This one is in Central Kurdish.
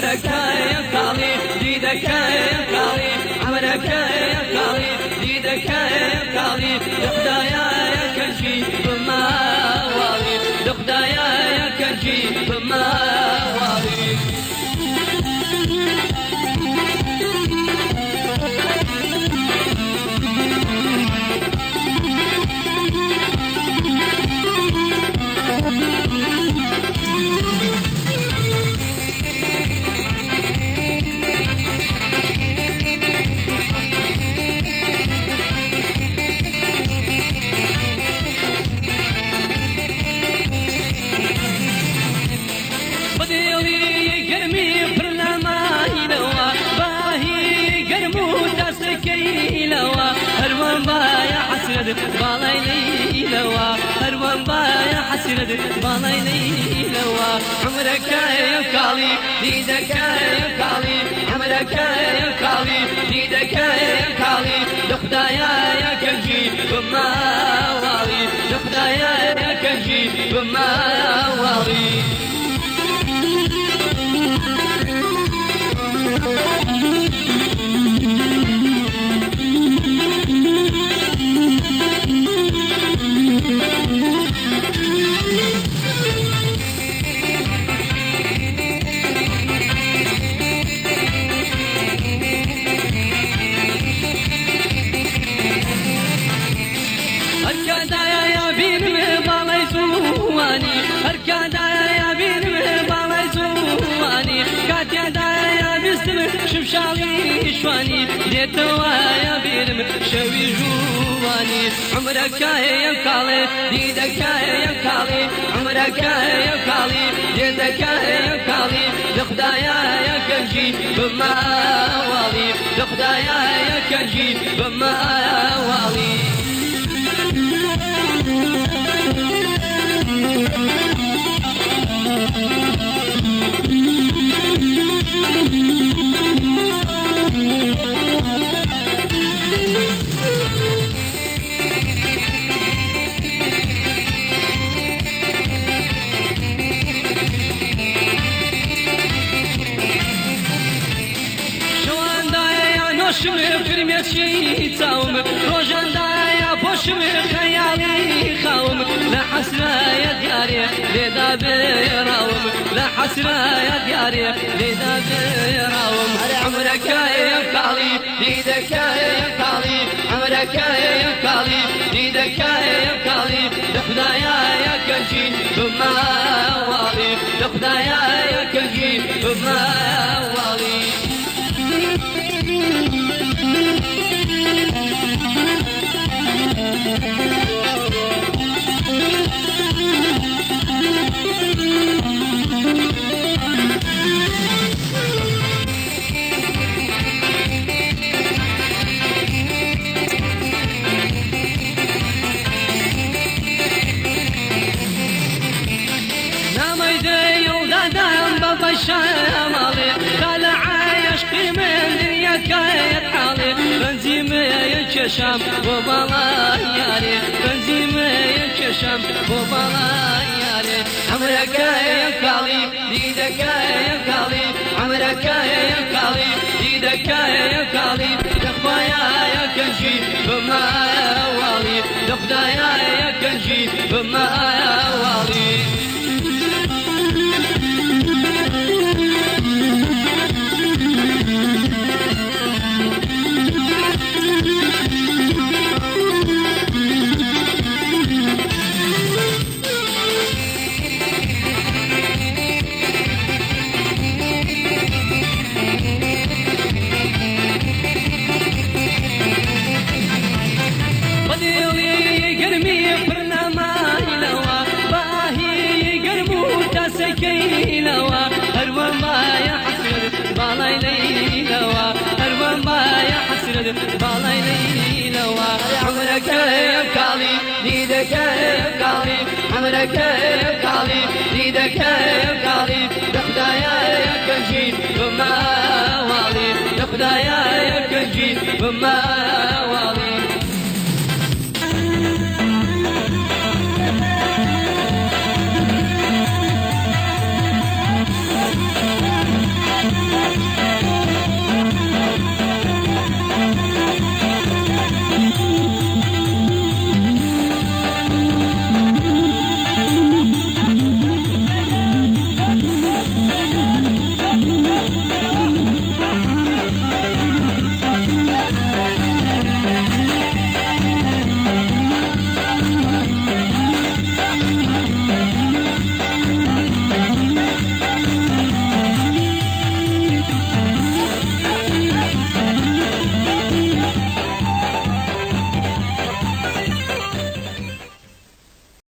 عمرك يا كالي ديدك يا كالي عمرك يا كالي ديدك يا كالي لخدايا يا كنجي بما والي لخدايا يا كنجي بما والي باڵای لەیلەوە هەروەم باە حەسرت باڵای لەیلەوە عمرەکەیە کاڵی دیدەکەیە کاڵی عمرەکەیە کاڵی دیدەکەیە کاڵی لەخدایە کەنجی بماواڵی لەخدایە کەنجی بماواڵی شمشاوي شواني ليتوايا بيرم شوي جواني عمرك يا كالي ديدك يا كالي عمرك يا كالي ديدك يا كالي لخدايا يا كنجي بما والي لخدايا يا كنجي بما والي شم فرميت شي تاوم روجان دايا بوشم خيالي خاوم لا حسرة يا دياري ليدا بيراوم لا حسرة يا دياري ليدا بيراوم عمرك يا كالي ديدك يا كالي عمرك يا كالي ديدك يا كالي لخدايا يا كنجي بما والي لخدايا يا كنجي بما والي شمالي طلع عشقي من دنيا كايت حالي بنزيمة ينكشم وبالا ياري بنزيمة ينكشم وبالا ياري عمرك يا كالي ديدك يا كالي عمرك يا كالي ديدك يا كالي لخدايا يا كنجي بما والي لخدايا يا كنجي بما والي باڵای لەیلەوە هەروەم باە حەسرت باڵای لەیلەوە عمرەکە یا کاڵی دیدەکە یا کاڵی عمرەکە یا کاڵی دیدەکە یا کاڵی لەخدایە یا کەنجی بما واڵی لەخدایە یا کەنجی بما